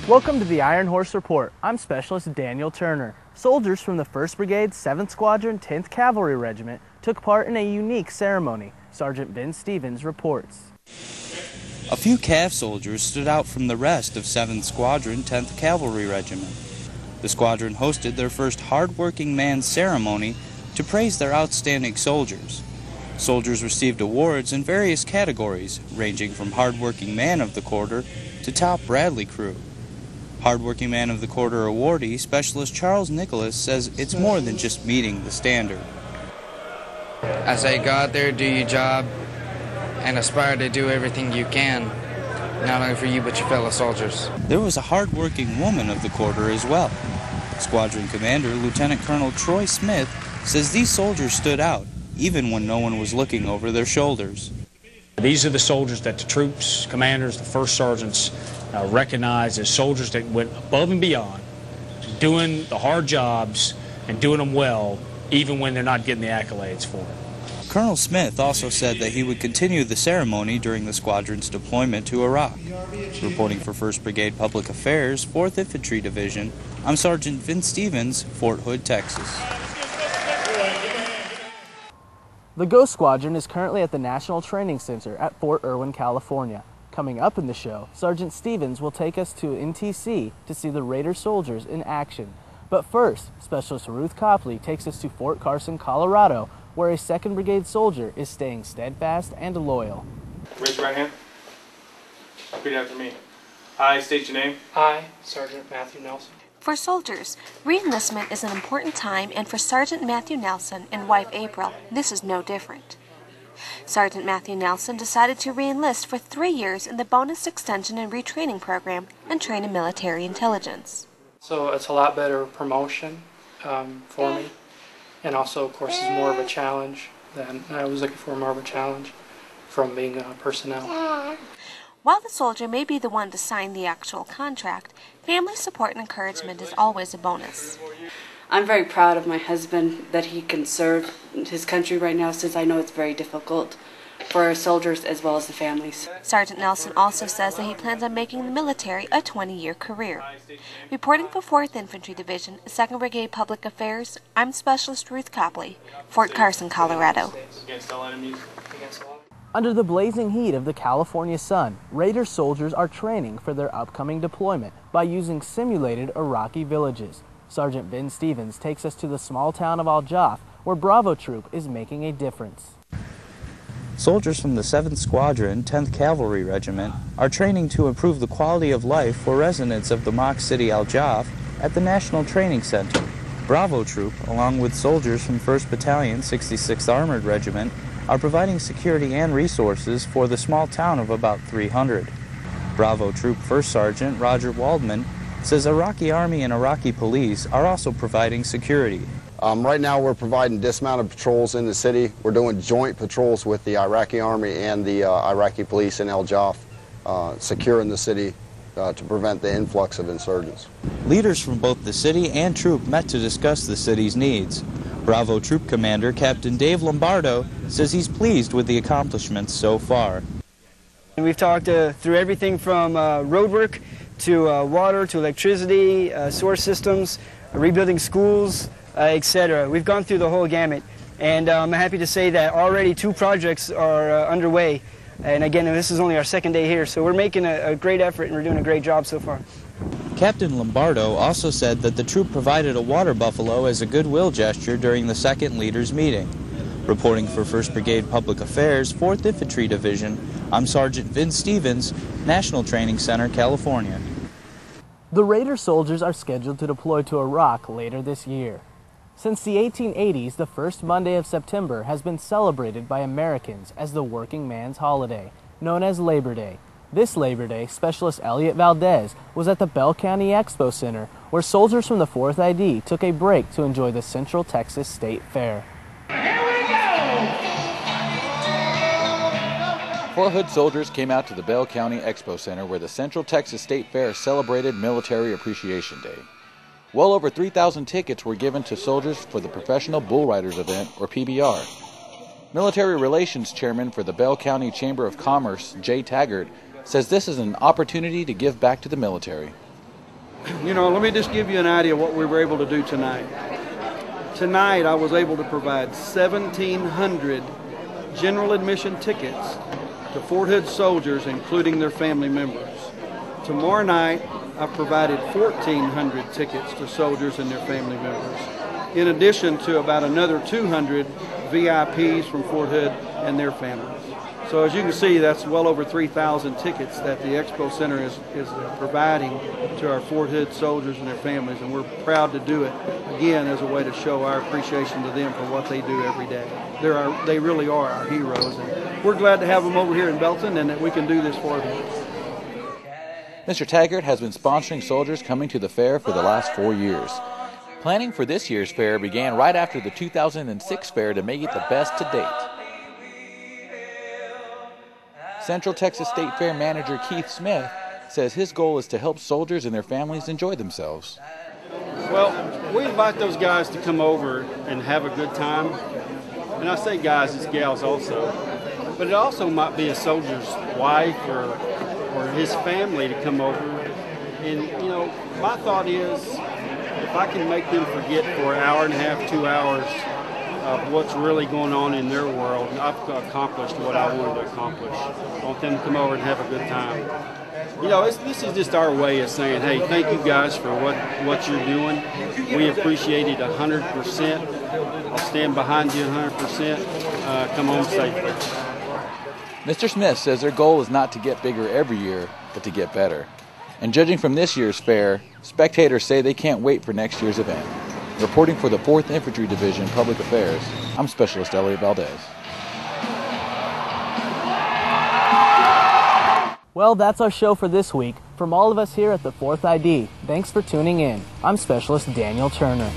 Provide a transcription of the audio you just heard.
Welcome to the Ironhorse Report. I'm Specialist Daniel Turner. Soldiers from the 1st Brigade, 7th Squadron, 10th Cavalry Regiment took part in a unique ceremony. Sergeant Ben Stevens reports. A few CAV soldiers stood out from the rest of 7th Squadron, 10th Cavalry Regiment. The squadron hosted their first hard-working man ceremony to praise their outstanding soldiers. Soldiers received awards in various categories, ranging from Hard-Working Man of the Quarter to Top Bradley Crew. Hard-Working Man of the Quarter awardee, Specialist Charles Nicholas, says it's more than just meeting the standard. I say go out there, do your job, and aspire to do everything you can, not only for you but your fellow soldiers. There was a hard-working woman of the quarter as well. Squadron Commander Lieutenant Colonel Troy Smith says these soldiers stood out, even when no one was looking over their shoulders. These are the soldiers that the troops, commanders, the first sergeants recognize as soldiers that went above and beyond, doing the hard jobs and doing them well, even when they're not getting the accolades for it. Colonel Smith also said that he would continue the ceremony during the squadron's deployment to Iraq. Reporting for 1st Brigade Public Affairs, 4th Infantry Division, I'm Sergeant Vince Stevens, Fort Hood, Texas. The Ghost Squadron is currently at the National Training Center at Fort Irwin, California. Coming up in the show, Sergeant Stevens will take us to NTC to see the Raider soldiers in action. But first, Specialist Ruth Copley takes us to Fort Carson, Colorado, where a 2nd Brigade soldier is staying steadfast and loyal. Raise your right hand. Repeat after me. I state your name. I, Sergeant Matthew Nelson. For soldiers, reenlistment is an important time, and for Sergeant Matthew Nelson and wife April, this is no different. Sergeant Matthew Nelson decided to reenlist for 3 years in the Bonus Extension and Retraining Program and train in military intelligence. So it's a lot better promotion for me, and also, of course, it's more of a challenge than I was looking for, more of a challenge from being personnel. While the soldier may be the one to sign the actual contract, family support and encouragement is always a bonus. I'm very proud of my husband that he can serve his country right now, since I know it's very difficult for our soldiers as well as the families. Sergeant Nelson also says that he plans on making the military a 20-year career. Reporting for 4th Infantry Division, 2nd Brigade Public Affairs, I'm Specialist Ruth Copley, Fort Carson, Colorado. Under the blazing heat of the California sun, Raider soldiers are training for their upcoming deployment by using simulated Iraqi villages. Sergeant Ben Stevens takes us to the small town of Al-Jaf, where Bravo Troop is making a difference. Soldiers from the 7th Squadron, 10th Cavalry Regiment, are training to improve the quality of life for residents of the mock city Al-Jaf at the National Training Center. Bravo Troop, along with soldiers from 1st Battalion, 66th Armored Regiment, are providing security and resources for the small town of about 300. Bravo Troop First Sergeant Roger Waldman says Iraqi Army and Iraqi police are also providing security. Right now we're providing dismounted patrols in the city. We're doing joint patrols with the Iraqi Army and the Iraqi police in Al-Jaf, securing the city to prevent the influx of insurgents. Leaders from both the city and troop met to discuss the city's needs. Bravo Troop Commander Captain Dave Lombardo says he's pleased with the accomplishments so far. We've talked through everything from road work to water to electricity, sewer systems, rebuilding schools, etc. We've gone through the whole gamut, and I'm happy to say that already 2 projects are underway. And again, this is only our 2nd day here, so we're making a great effort and we're doing a great job so far. Captain Lombardo also said that the troop provided a water buffalo as a goodwill gesture during the 2nd Leaders meeting. Reporting for 1st Brigade Public Affairs, 4th Infantry Division, I'm Sergeant Vince Stevens, National Training Center, California. The Raider soldiers are scheduled to deploy to Iraq later this year. Since the 1880s, the first Monday of September has been celebrated by Americans as the working man's holiday, known as Labor Day. This Labor Day, Specialist Elliot Valdez was at the Bell County Expo Center, where soldiers from the 4th ID took a break to enjoy the Central Texas State Fair. Fort Hood soldiers came out to the Bell County Expo Center, where the Central Texas State Fair celebrated Military Appreciation Day. Well over 3,000 tickets were given to soldiers for the Professional Bull Riders event, or PBR. Military Relations Chairman for the Bell County Chamber of Commerce, Jay Taggart, says this is an opportunity to give back to the military. You know, let me just give you an idea of what we were able to do tonight. Tonight I was able to provide 1,700 general admission tickets to Fort Hood soldiers, including their family members. Tomorrow night I've provided 1,400 tickets to soldiers and their family members, in addition to about another 200 VIPs from Fort Hood and their families. So as you can see, that's well over 3,000 tickets that the Expo Center is providing to our Fort Hood soldiers and their families, and we're proud to do it, again, as a way to show our appreciation to them for what they do every day. They really are our heroes, and we're glad to have them over here in Belton and that we can do this for them. Mr. Taggart has been sponsoring soldiers coming to the fair for the last 4 years. Planning for this year's fair began right after the 2006 fair to make it the best to date. Central Texas State Fair manager Keith Smith says his goal is to help soldiers and their families enjoy themselves. Well, we invite those guys to come over and have a good time. And I say guys, it's gals also. But it also might be a soldier's wife or his family to come over. And, you know, my thought is if I can make them forget for an hour and a half, 2 hours of what's really going on in their world, I've accomplished what I wanted to accomplish. I want them to come over and have a good time. You know, this is just our way of saying, hey, thank you guys for what you're doing. We appreciate it 100%. I'll stand behind you 100%. Come home safely. Mr. Smith says their goal is not to get bigger every year, but to get better. And judging from this year's fair, spectators say they can't wait for next year's event. Reporting for the 4th Infantry Division Public Affairs, I'm Specialist Elliot Valdez. Well, that's our show for this week. From all of us here at the 4th ID, thanks for tuning in. I'm Specialist Daniel Turner.